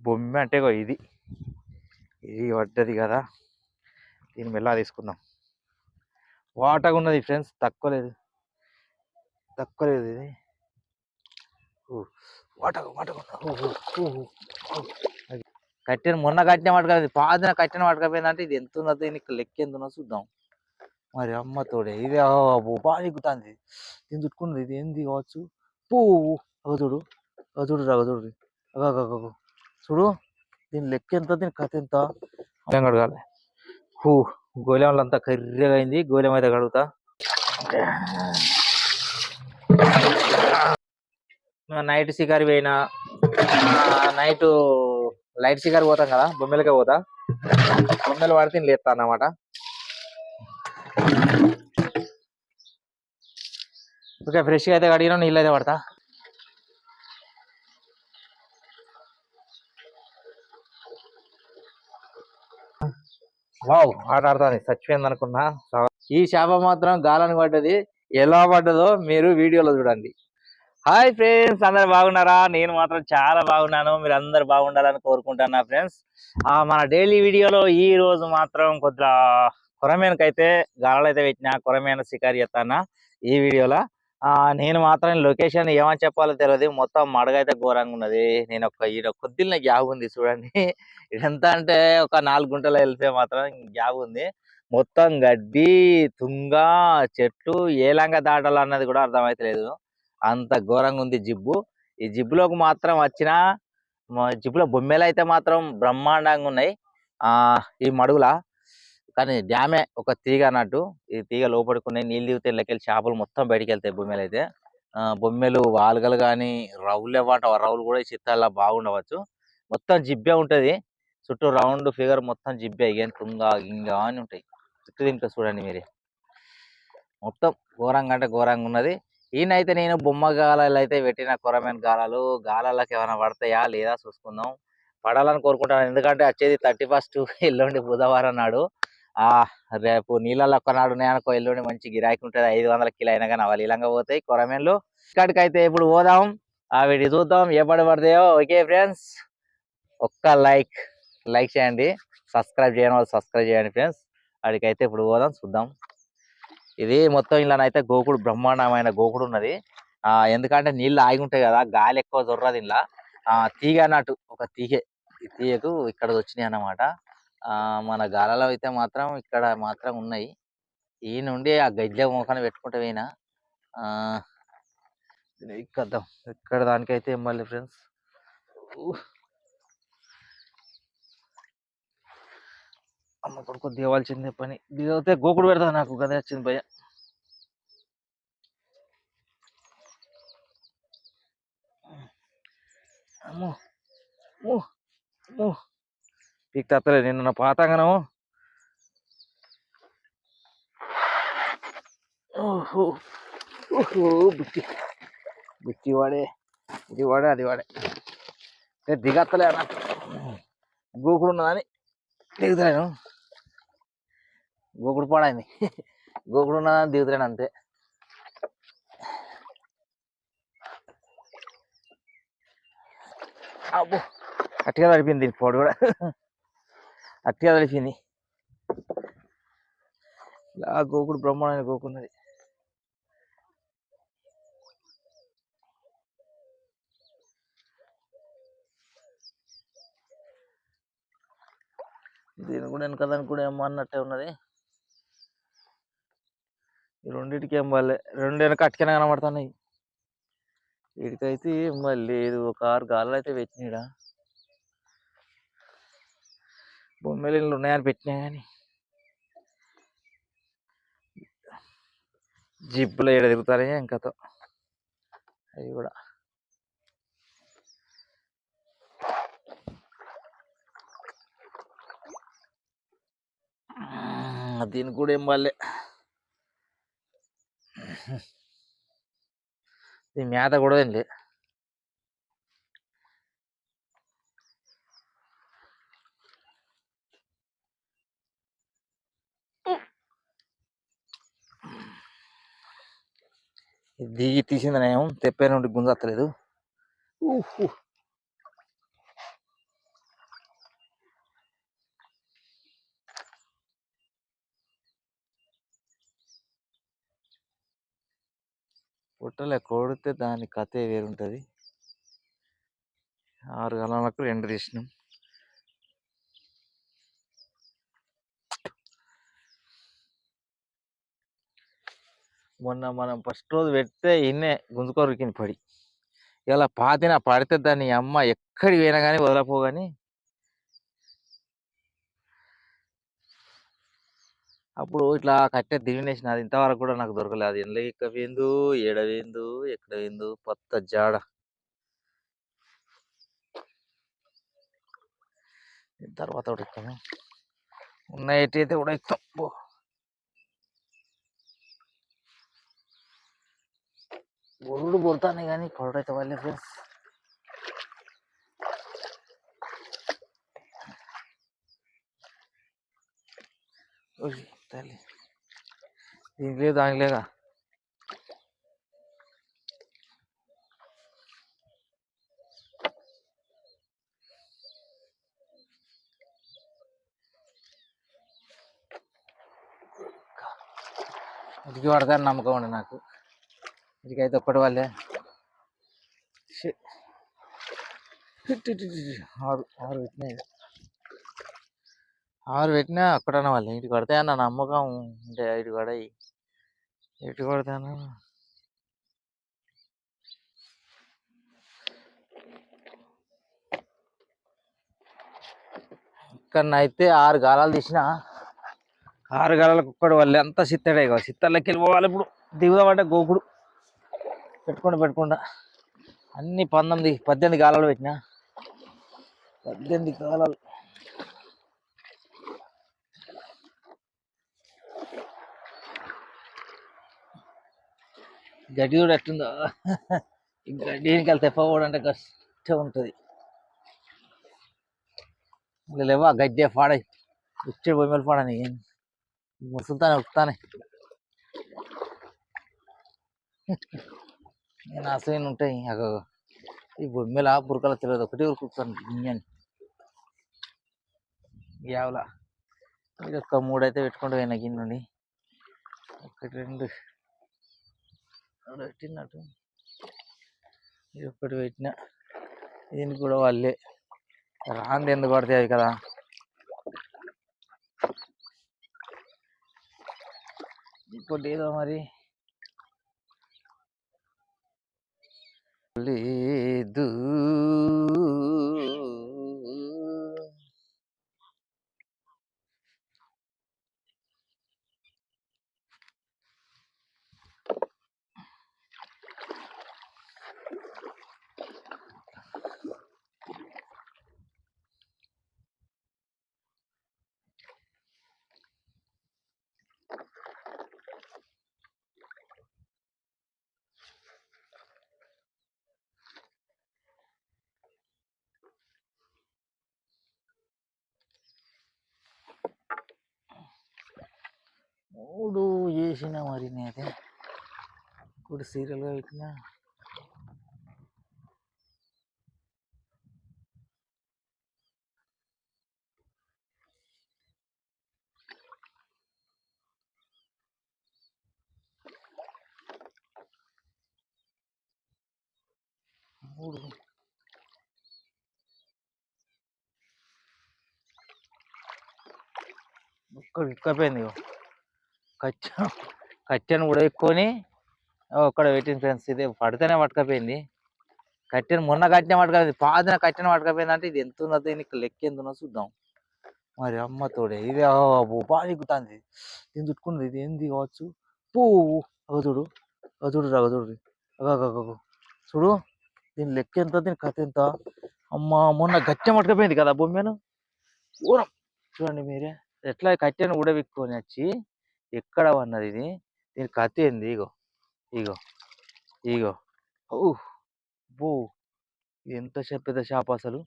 బొమ్మె అంటే ఇది ఇది పడ్డది కదా, దీన్ని మెల్లగా తీసుకుందాం. వాటగా ఉన్నది ఫ్రెండ్స్, తక్కువ లేదు ఇది కట్టిన మొన్న కట్టిన వాటక పాదిన కట్టిన వాటకపోయిందంటే ఇది ఎంత ఉన్నదో దీనికి లెక్క ఎంత ఉన్నదో చూద్దాం. మరి అమ్మ తోడే ఇది బాగా ఎక్కుతుంది, దీన్ని చుట్టుకున్నది. ఇది ఏంది కావచ్చు? పువ్వు. చూడు చూడు చూడు చూడు, దీని లెక్క ఎంత, దీని కథ ఎంత కడగాలి. గోళం అంతా కర్రెగా అయింది, గోళం అయితే కడుగుతా. నైట్ షికారి పోయినా, నైట్ లైట్ షికారి పోతాం కదా, బొమ్మెలకే పోతా. బొమ్మెలు పడితే లేస్తా అన్నమాట. ఓకే, ఫ్రెష్గా అయితే కడిగినా, నీళ్ళు అయితే పడతా. వావ్, ఆట ఆడుతుంది, చచ్చిపోయింది అనుకున్నా. ఈ చేప మాత్రం గాలని పడ్డది, ఎలా పడ్డదో మీరు వీడియోలో చూడండి. హాయ్ ఫ్రెండ్స్, అందరు బాగున్నారా? నేను మాత్రం చాలా బాగున్నాను, మీరు అందరు బాగుండాలని కోరుకుంటున్నా ఫ్రెండ్స్. మన డైలీ వీడియోలో ఈ రోజు మాత్రం కొద్దిగా కొరమేనకైతే గాలాలు అయితే పెట్టినా, కొరమేన షికారి చేస్తానా ఈ వీడియోలో. నేను మాత్రం లొకేషన్ ఏమని చెప్పాలో తెలియదు, మొత్తం మడగైతే ఘోరంగా ఉన్నది. నేను కొద్దిగా గ్యాప్ ఉంది చూడండి, ఎంత అంటే ఒక 4 గుంటలు వెళ్తే మాత్రం గ్యాప్ ఉంది. మొత్తం గడ్డి, తుంగ, చెట్లు, ఏ లంగా దాటాలన్నది కూడా అర్థమైతలేదు, అంత ఘోరంగా ఉంది జిబ్బు. ఈ జిబ్బులోకి మాత్రం వచ్చిన జిబ్బులో బొమ్మెలు అయితే మాత్రం బ్రహ్మాండంగా ఉన్నాయి ఈ మడుగుల. కానీ డ్యామే ఒక తీగ అన్నట్టు, ఈ తీగ లోపడుకున్నాయి, నీళ్ళు దిగితే లెక్కలు చేపలు మొత్తం బయటికి వెళ్తాయి బొమ్మెలు అయితే. బొమ్మెలు వాలుగలు కానీ రవ్వులు ఇవ్వట, రవ్వులు కూడా ఈ చిత్తాల్లో బాగుండవచ్చు. మొత్తం జిబ్బే ఉంటది, చుట్టూ రౌండ్ ఫిగర్ మొత్తం జిబ్బే, ఏం తుంగా గింగా అని ఉంటాయి చుట్టూ. దీంట్లో చూడండి మీరే, మొత్తం ఘోరంగా అంటే ఘోరంగా ఉన్నది. ఈయనైతే నేను బొమ్మ గాలాలు అయితే పెట్టిన, కొరమైన గాలాలు. గాలాలకు ఏమైనా పడతాయా లేదా చూసుకుందాం. పడాలని కోరుకుంటాను, ఎందుకంటే వచ్చేది 31 ఎల్లుండి బుధవారం నాడు. రేపు నీళ్ళలో ఒక్కనాడు ఉన్నాయనుకో, ఎల్లుండి మంచి గిరాకీ ఉంటుంది, 500 కిలో అయినా కానీ అవలీలంగా పోతాయి కొరమేన్లు. ఇక్కడికైతే ఇప్పుడు పోదాం, వీటి చూద్దాం ఏ పడతాయో. ఓకే ఫ్రెండ్స్, ఒక్క లైక్ చేయండి, సబ్స్క్రైబ్ చేయని వాళ్ళు సబ్స్క్రైబ్ చేయండి ఫ్రెండ్స్. వాడికైతే ఇప్పుడు పోదాం, చూద్దాం. ఇది మొత్తం ఇలానైతే గోకుడు, బ్రహ్మాండమైన గోకుడు ఉన్నది. ఎందుకంటే నీళ్ళు ఆగి ఉంటాయి కదా, గాలి ఎక్కువ దొరరదు ఇలా. తీగ అన్నట్టు, ఒక ఈ తీగకు ఇక్కడ వచ్చినాయి అన్నమాట. మన గాలలో అయితే మాత్రం ఇక్కడ మాత్రం ఉన్నాయి. ఈ నుండి ఆ గజ్జె మోకాన పెట్టుకుంటే పోయినా ఇక్కడ దానికైతే మళ్ళీ ఫ్రెండ్స్ అమ్మ కొడుకు దిగవలసిందే పని, దిగితే గోకుడు పెడతా, నాకు గదే వచ్చింది భయ. అమ్మో పీక్ తత్తలే, నిన్న నా పాతంగనము. బుచ్చి వాడే, ఇది వాడే, అది వాడే, దిగత్తలే అన్నట్టు. గోకుడు ఉన్నదని దిగుతలేను, గోకుడు పాడైంది. గోకుడు ఉన్నదని దిగుతలేను అంతే. అబ్బో, అట్టిగా తడిపింది, దీనికి పొడి కూడా అట్టిగా తడిపింది. గోకుడు బ్రహ్మాండమైన గోకున్నది. దీని కూడా వెనకదానికి కూడా ఏమో అన్నట్టే ఉన్నది. ఈ రెండింటికి ఏం బాలే, రెండు వెనక అట్కనే కనబడుతున్నాయి. వీటికైతే ఏం లేదు, ఒక 6 గాలాలు అయితే పెట్టినాడా. బొమ్మలు ఇళ్ళు ఉన్నాయని పెట్టినా కానీ జిప్పులో ఏడ తిరుగుతారే ఇంకతో. అవి కూడా దీనికి కూడా ఏం బాలే. దీని మేత కూడా తినలే. దిగి తీసిందనేమో, తెప్పే నుండి గుంజత్తలేదు. పుట్టలే కొడితే దాని కథే వేరుంటుంది. 6 గలాలకు 2 తీసినాం. మొన్న మనం ఫస్ట్ రోజు పెడితే ఇన్నే గుంజుకోరికింది పడి. ఇలా పాతిన పడితే దాన్ని అమ్మ ఎక్కడికి పోయినా కానీ వదలపోగాని. అప్పుడు ఇట్లా కట్టె దివినేసిన అది ఇంతవరకు కూడా నాకు దొరకలేదు. అది ఎండ్ల ఎక్కవేందు, ఏడవేందు, ఎక్కడ వేందు కొత్త జాడ. తర్వాత ఉడతాము ఉన్న ఎట్టయితే ఉడైతాం. గొర్రుడు కొడతానే కానీ కొడైతే వాళ్ళే ఫ్రెండ్స్. తల్లి దీనికి లేదు దానికి లేగా. ఇటుకి పడతాను నమ్మకం ఉండే నాకు. ఇటుకైతే ఒక్కటి వాళ్ళే 6 పెట్టినాయి. 6 పెట్టినా ఒక్కటన్నా వాళ్ళే ఇటు కొడతాయన్న నమ్మకం ఉంటే ఇటు పడాయి. ఇటు కొడతాను ఇక్కడనైతే 6 గాలాలు తీసిన. 6 గాలాలకు ఒక్కడు వాళ్ళు ఎంత సిత్తడే కాదు. సిత్తర్లకి వెళ్ళి పోవాలి. ఇప్పుడు దిగుదామంటే గోకుడు పెట్టుకుండా అన్ని 18 గాలాలు పెట్టిన. 18 గాలాలు. గడ్డి కూడా ఎట్టుందో. గడ్డికి వెళ్తే తెప్పకూడదు అంటే కష్టం ఉంటుంది. లేవా గడ్డే పాడాయి వచ్చే బొమ్మలు పాడని ఉక్కుతానే నేను అసలు ఉంటాయి. ఈ బొమ్మల బురకల తెలియదు. ఒకటి ఉరుకుతాను గిన్నెని యావలా. ఇది ఒక్క 3 అయితే పెట్టుకుంటూ పోయినా గిన్నె నుండి. 1 2 పెట్టినట్టు ఇది ఒక్కటి పెట్టిన. దీనికి కూడా వాళ్ళే రాంది ఎందుకు పడతాయి అవి కదా. ఇంకోటి ఏదో మరి లేదు. మూడు చేసిన మరి నేనైతే ఇప్పుడు సీరియల్గా పెట్టిన. మూడు ఒక్కడు ఇక్కపోయింది. కట్టెను కూడా ఎక్కుకొని ఒక్కడ పెట్టింది ఫ్రెండ్స్. ఇది పడితేనే పట్టుకపోయింది. కట్టెను మొన్న కట్టిన పట్టుకపోయింది. పాదిన కట్టెను పట్టుకపోయింది. అంటే ఇది ఎంత ఉన్నదో నీకు లెక్క ఎంత ఉన్నదో చూద్దాం. మరి అమ్మ తోడే ఇది బాగా ఎక్కుతుంది. దీన్ని చుట్టుకున్నది. ఇది ఏంది కావచ్చు. పువ్వు అగదుడు చూడు దీని లెక్క ఎంత, దీని కథ ఎంత. అమ్మ మొన్న గట్టె పట్టుకపోయింది కదా బొమ్మను ఊరం. చూడండి మీరే ఎట్లా కట్టెను ఉడవిక్కొని వచ్చి ఎక్కడ ఉన్నది ఇది. దీని కథ ఏంది. ఇగో బో ఎంత పెద్ద చేప అసలు.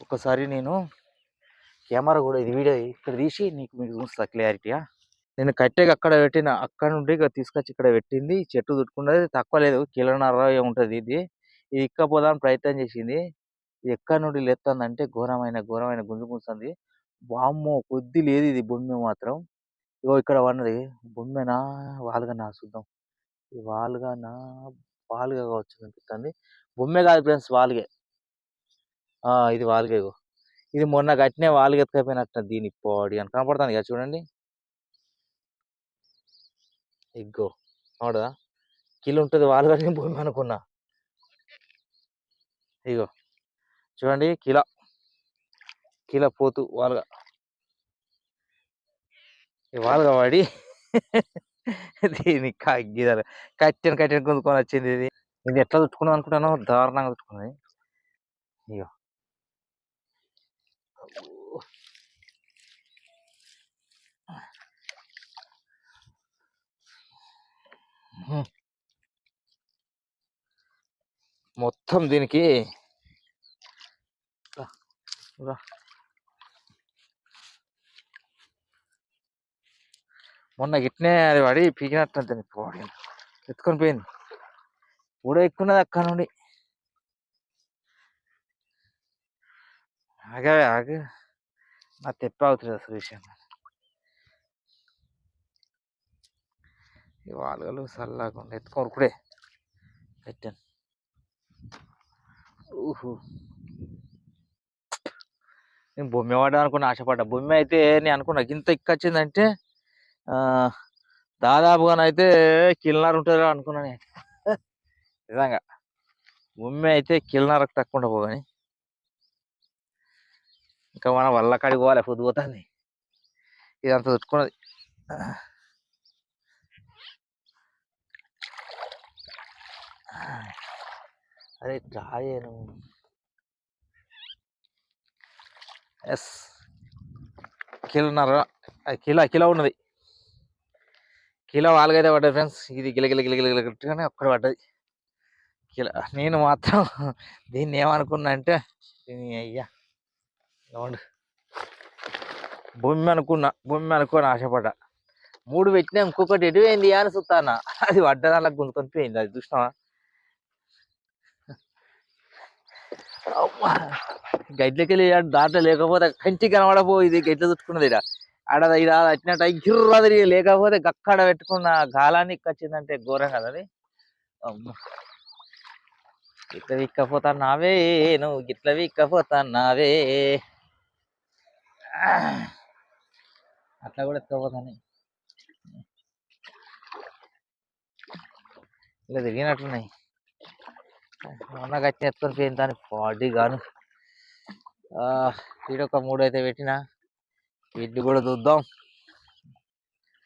ఒకసారి నేను కెమెరా కూడా ఇది వీడియో ఇక్కడ తీసి మీకు చూస్తా క్లారిటీగా. నేను కట్టెకి అక్కడ పెట్టిన. అక్కడ నుండి ఇక తీసుకొచ్చి ఇక్కడ పెట్టింది. చెట్టు చుట్టుకున్నది తక్కువ లేదు. 1.5 ఉంటుంది. ఇది ఇక్కపోదాని ప్రయత్నం చేసింది. ఇది ఎక్కడి నుండి లేస్తుందంటే ఘోరమైన గుంజుకుంటుంది. వామ్మో కొద్ది లేదు ఇది బొమ్మ మాత్రం. ఇగో ఇక్కడ పన్నది. బొమ్మేనా వాలుగనా చూద్దాం. ఇది వాలుగానా వాలుగా కావచ్చు అనిపిస్తుంది. బొమ్మే కాదు ఫ్రెండ్స్, వాలుగే. ఇది వాలుగే. ఇగో ఇది మొన్న కట్టినే వాలుగ ఎత్తుకపోయినట్టు దీని పొడి అని కనపడుతుంది కదా చూడండి. ఇగ్గో అవుడా, కిలో ఉంటుంది వాలుగా, నేను బొమ్మ అనుకున్నా. ఇగో చూడండి, కిలో కిలో పోతు వాలుగా, ఈ వాలుగా వాడి దీని గీదారు కట్టెను గుంజుకొని వచ్చింది. ఇది ఇది ఎట్లా చుట్టుకున్నాం అనుకుంటాను, దారుణంగా చుట్టుకున్నది. ఇగో మొత్తం దీనికి మొన్న గిట్నే అది పడి పీకినట్టు పోడి ఎత్తుకొని పోయింది. కూడా ఎక్కున్నది అక్కడ నుండి. ఆగే ఆగే నా తెప్ప అవుతుంది అసలు విషయం. ఈ వాలుగలు చల్లకుండా ఎత్తుకోరుకుడే పెట్టాను. ఊహు, నేను బొమ్మ పడ్డా అనుకున్న, ఆశపడ్డా. బొమ్మ అయితే నేను అనుకున్నా ఇంత ఎక్కొచ్చిందంటే దాదాపుగానైతే కిల్నర్ ఉంటుంది అనుకున్నా నేను. నిజంగా బొమ్మ అయితే కిల్నరకు తక్కువ పోగాని, ఇంకా మనం వల్ల కాడికి పోవాలి, పొద్దుపోతుంది. ఇదంతా చుట్టుకున్నది. అరే రాయేను. ఎస్, కిలోన్నర, కిలో ఉన్నది. కిలో వాలుగైతే పడ్డది ఫ్రెండ్స్. ఇది గిలగిలగిలగిలగిలగానే ఒక్కడ పడ్డది కిలో. నేను మాత్రం దీన్ని ఏమనుకున్నా అంటే, దీన్ని అయ్యా బొమ్మ అనుకుని ఆశపడ్డా. 3 పెట్టినా ఇంకొకటి ఎటు పోయింది అని చూస్తానా, అది పడ్డదానికి గుంజుకొని పోయింది. అది చూసినావా, గడ్లకి దాంట్లో లేకపోతే కంచి కనబడపోయింది. గడ్ల చుట్టుకున్నది ఆడ వచ్చినట్టు గిర్రది లేకపోతే గక్కడ పెట్టుకున్న గాలాన్ని వచ్చిందంటే ఘోరం కదా అది. గిట్ల విక్కపోతాన్నావే నువ్వు, గిట్ల విక్కపోతాన్నావే. అట్లా కూడా ఎత్తుకపోతాను. ఇలా తిరిగినట్టున్నాయి. మొన్న గట్టి ఎత్తుకొని పోయింది దాని బాడీ గాను. వీడొక 3 అయితే పెట్టినా, వీటిని కూడా చూద్దాం.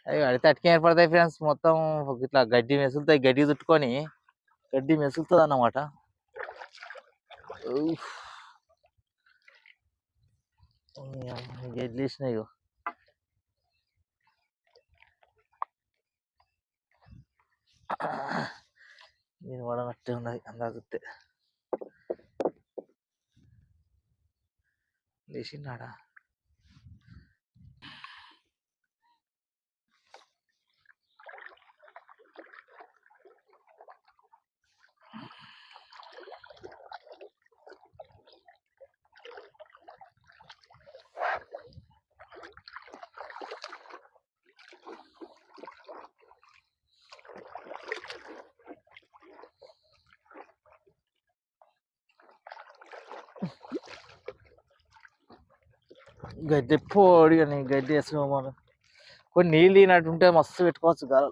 అవి అడితే అటుకే ఏర్పడతాయి ఫ్రెండ్స్. మొత్తం ఇట్లా గడ్డి మెసులుతాయి, గడ్డి చుట్టుకొని గడ్డి మెసులుతుంది అన్నమాట. గడ్డి వేసినాయి. నేను పడనట్టే ఉన్నది అందా చూస్తే. లేచినాడా గడ్డి పొడి అని గడ్డి వేసుకోమని. కొన్ని నీళ్ళు తినట్టుంటే మస్తు పెట్టుకోవచ్చు గాలి.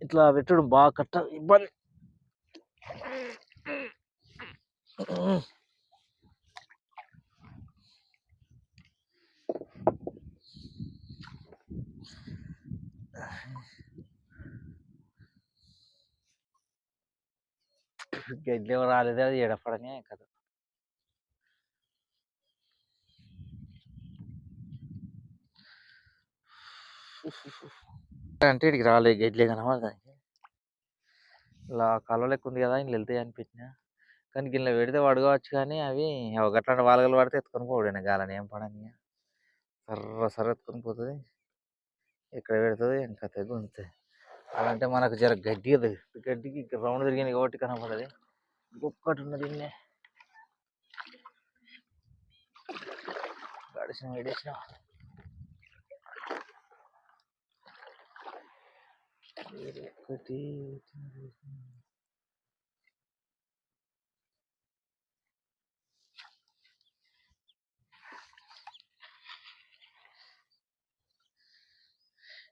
ఇట్లా పెట్టడం బాగా కట్ట ఇబ్బంది. గడ్డి ఎవరు రాలేదే, అది ఎడపడనే కదా. అంటే ఇక్కడికి రాలేదు, గడ్లే కనబడదానికి. ఇలా కాలువ లెక్క ఉంది కదా, ఇంట్లో వెళ్తాయి అనిపించినా. కానీ గిన్నె పెడితే పడుకోవచ్చు, కానీ అవి గట్లాంటి వాలుగలు పడితే ఎత్తుకొని పోవడం గాలని ఏం పడని. సర్ర ఎత్తుకొని పోతుంది, ఇక్కడ పెడుతుంది ఇంకా గుంజుతుంది. అలాంటే మనకు జర గడ్డి గడ్డికి రౌండ్ తిరిగింది కాబట్టి కనపడదు. ఒక్కటి ఉన్నది గడిచిన వేడేసిన. ఒకటి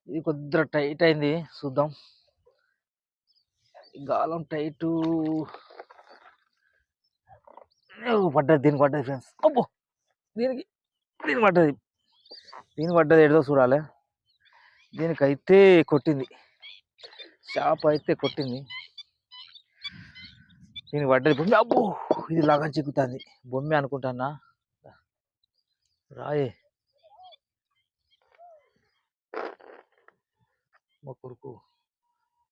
ఇది కొద్దిగా టైట్ అయింది, చూద్దాం. గాలం టైటు పడ్డది, దీనికి పడ్డది ఫ్రెండ్స్. అబ్బో దీనికి పడ్డది, దీనికి పడ్డది ఏదో చూడాలి. దీనికైతే కొట్టింది, చేప అయితే కొట్టింది. దీనికి పడ్డది బొమ్మె. అబ్బో ఇది లాగా చిక్కుతుంది, బొమ్మె అనుకుంటానా. రాయే మా కొడుకు,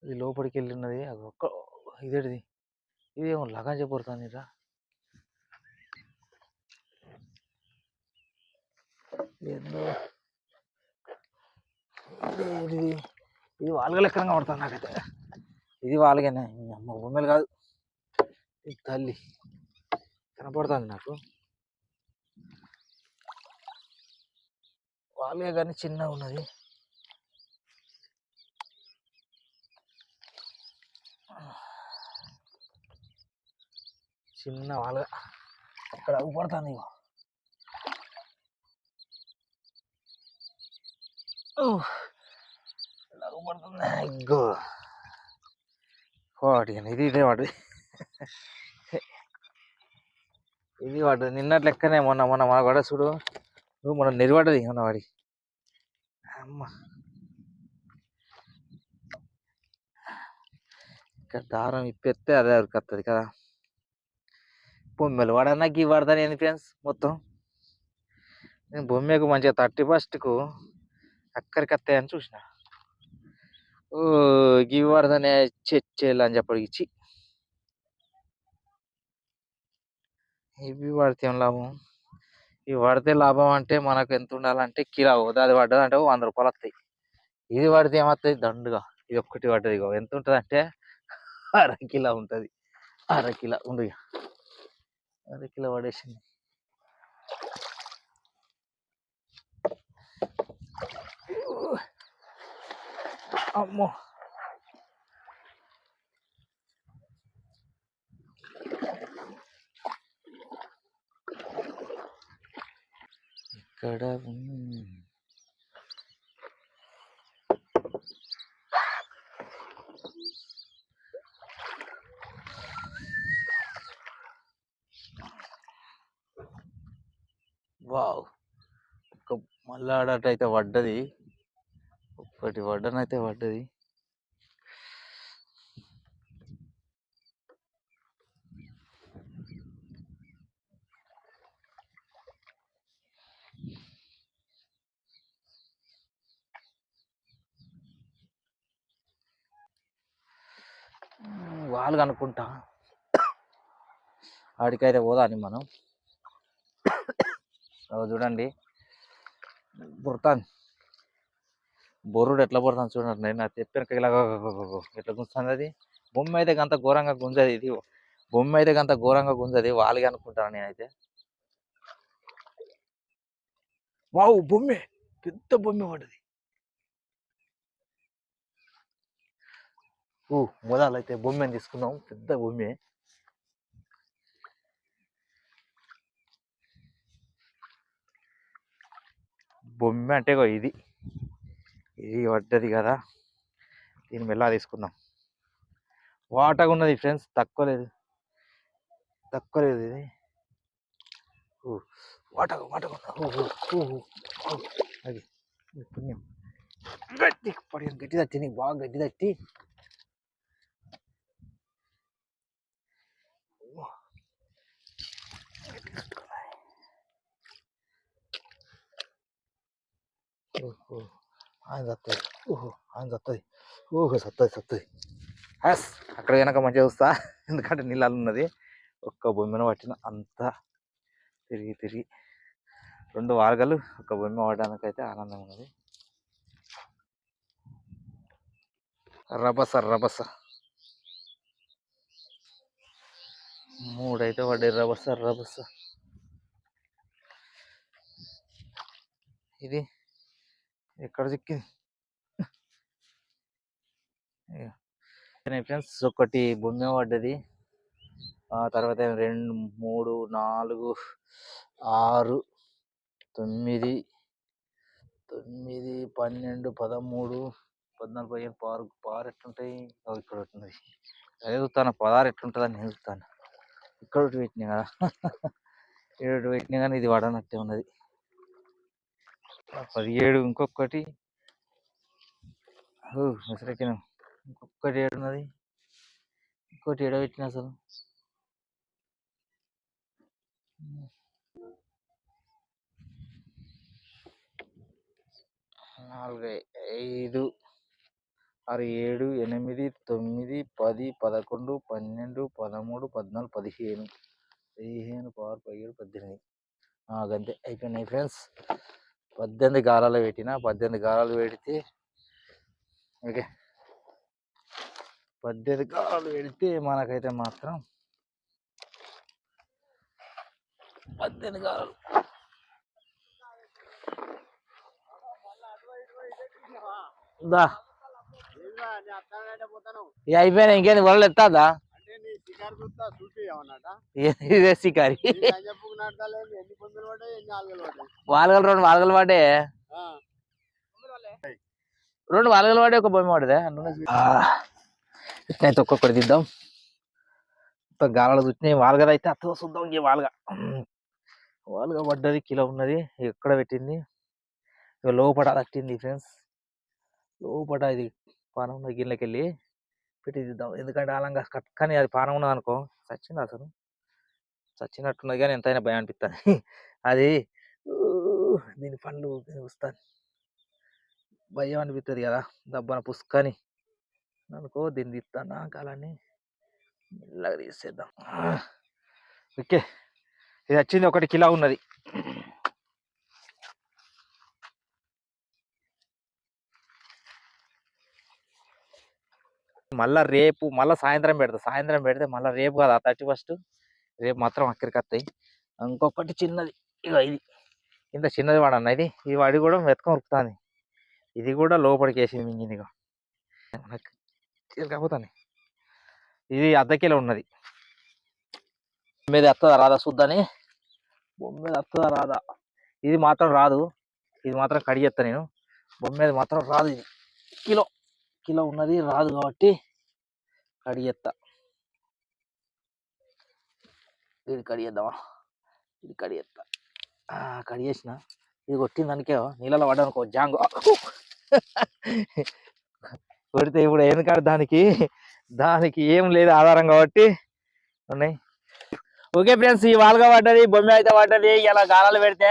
ఇది లోపలికి వెళ్ళినది. ఒక్క ఇదేంటిది, ఇదేమో లగాన్ చెప్పడుతుంది రా. ఏందో ఇది, ఇది వాళ్ళగా లెక్కన పడుతుంది నాకైతే. ఇది వాళ్ళగానే, అమ్మ బొమ్మలు కాదు, ఇది తల్లి కనపడుతుంది నాకు. వాళ్ళే కానీ చిన్నగా ఉన్నది. చిన్న వాళ్ళగా ఇక్కడ అవ్వబడుతుంది. అవ్వబడుతుంది ఇగ్గో వాటి ఇది ఇదే వాడు, ఇది వాడు నిన్నటి లెక్కనే. మొన్న మొన్న మన వాడ చూడు, నువ్వు మొన్న నెరివాడది మొన్న వాడి. అమ్మ ఇక్కడ దారం ఇప్పెత్తే అదే అరికత్తది కదా. బొమ్మలు వాడన్నా గీ వాడతాను ఏంది ఫ్రెండ్స్ మొత్తం. నేను బొమ్మకు మంచిగా 31కు అక్కడికి వస్తాయని చూసిన. ఓ గివి వాడతానే చెచ్చేలు అని చెప్పడు ఇచ్చి, ఇవి వాడితే ఏం లాభం. ఇవి వాడితే లాభం అంటే మనకు ఎంత ఉండాలంటే కిలో అది పడ్డది అంటే 100 రూపాయలు వస్తాయి. ఇది వాడితే ఏమవుతుంది దండుగా. ఇది ఒక్కటి పడ్డది ఎంత ఉంటుంది అంటే అరకిలో ఉంటుంది. అరకిలో ఉండు, అరకిలో పడేసింది. అమ్మో ఇక్కడ వావ్, ఒక మళ్ళాడటైతే పడ్డది, ఒక్కటి వడ్డనైతే పడ్డది. వాళ్ళు అనుకుంటా ఆడికైతే పోదాని మనం. చూడండి బుర్తాను, బొర్రుడు ఎట్లా పడుతుంది చూడండి. నేను నాకు చెప్పాను ఇలాగ ఎట్లా గుంజుతుంది అది. బొమ్మ అయితే గంత ఘోరంగా గుంజది, ఇది బొమ్మ అయితే గంత ఘోరంగా గుంజది. వాళ్ళకి అనుకుంటాను నేనైతే. వావ్ బొమ్మే, పెద్ద బొమ్మే పడ్డది. మొదలైతే బొమ్మని తీసుకున్నాం, పెద్ద బొమ్మే. బొమ్మె అంటే ఇది ఇది పడ్డది కదా, దీన్ని మెల్ల తీసుకుందాం. వాటగా ఉన్నది ఫ్రెండ్స్, తక్కువ లేదు ఇది. వాటగా అది పుణ్యం. గట్టి పడి గట్టి తట్టి, నీకు బాగా గట్టి తట్టి. ఆయన సత్తది, ఆయన సత్తది, సత్తది. అక్కడ వెనక మంచిగా చూస్తా, ఎందుకంటే నీళ్ళు ఉన్నది. ఒక్క బొమ్మను పట్టిన అంతా తిరిగి 2 వారగలు ఒక బొమ్మ పడడానికి అయితే ఆనందం ఉన్నది. రభస 3 అయితే పడ్డాయి. రభస ఇది ఎక్కడ చిక్కింది. ఫ్రెండ్స్ ఒకటి బొమ్మ పడ్డది. ఆ తర్వాత 2, 3, 4, 6, 9, 12, 13, 14, 15 పారు ఎట్లుంటాయి. ఇక్కడ ఉంటుంది చదువుతాను 16 ఎట్లుంటుందని చదువుతాను. ఇక్కడ ఒకటి పెట్టినా కదా ఇక్కడ పెట్టినా కానీ ఇది పడనట్టే ఉన్నది. 17 ఇంకొకటి ముసరెక్కిన ఇంకొకటి ఏడున్నది. ఇంకోటి ఏడబెట్టిన అసలు 4, 5, 6, 7, 8, 9, 10, 11, 12, 13, 14, 15, 16, 17, 18 గంతే అయిపోయినాయి ఫ్రెండ్స్. 18 గాలాలు పెట్టిన. 18 గాలాలు పెడితే ఓకే 18 గాలాలు పెడితే మనకైతే మాత్రం 18 గాలాలు దా అయిపోయినా. ఇంకేంది వరలు ఎత్తాదా ఇదే శికారి. వాలుగలు 2 వాలుగలు పడే 2 వాలుగలు పడే ఒక బొమ్మ పడదే. ఇట్లయితే ఒక్కొక్కటి తీద్దాం. గాలాలు చుట్టినాయి. వాలుగలు అయితే అత్త చూద్దాం. ఇంకే వాలుగా పడ్డది. కిలో ఉన్నది. ఎక్కడ పెట్టింది ఇక లోపల తట్టింది ఫ్రెండ్స్. లోపల ఇది పానం ఉన్న గిన్నెకి వెళ్ళి పెట్టి తీద్దాం. ఎందుకంటే ఆలంగా కట్టుకొని అది పానం ఉన్నది అనుకో చచ్చింది. అసలు చచ్చినట్టున్నది కానీ ఎంతైనా భయం అనిపిస్తుంది. అది దీని పండ్లు వస్తాను భయం అనిపిస్తుంది కదా. దబ్బన పుసుకొని అనుకో దీన్ని తీస్తాను. కాలాన్ని మెల్లగా తీసేద్దాం. ఓకే ఇది వచ్చింది 1 కిలో ఉన్నది. మళ్ళా సాయంత్రం పెడితే మళ్ళీ రేపు కదా 31 రేపు మాత్రం అక్కడికి వస్తాయి. ఇంకొకటి చిన్నది ఇక ఇది ఇంత చిన్నది వాడన్న ఇది వాడి కూడా వెతకం ఉరుకుతుంది. ఇది కూడా లోపలికి వేసింది మింగింది. ఇక కాకపోతాను ఇది 1/2 కిలో ఉన్నది. మీద వస్తుందా రాదా చూద్దని. బొమ్మ మీద వస్తుందా రాదా. ఇది మాత్రం రాదు. ఇది మాత్రం కడిగేస్తా నేను. బొమ్మ మీద మాత్రం రాదు. ఇది కిలో ఉన్నది రాదు కాబట్టి కడిగేస్తా. ఇది కడిగేద్దామా. ఇది కడిగేస్తా. కడిగేసిన. ఇది కొట్టిన దానికే నీళ్ళలో పడ్డానుకో జాంగు కొడితే ఇప్పుడు ఎందుకంటే దానికి ఏం లేదు ఆధారం కాబట్టి ఉన్నాయి. ఓకే ఫ్రెండ్స్ ఈ వాలుగా పడ్డది. బొమ్మ అయితే పడ్డది. ఇలా గాలాలు పెడితే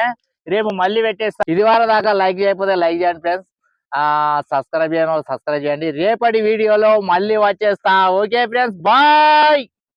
రేపు మళ్ళీ పెట్టేస్తా. ఇది వారం దాకా లైక్ చేయకపోతే లైక్ చేయండి ఫ్రెండ్స్. సబ్స్క్రైబ్ చేయండి. రేపటి వీడియోలో మళ్ళీ వచ్చేస్తా. Okay friends bye.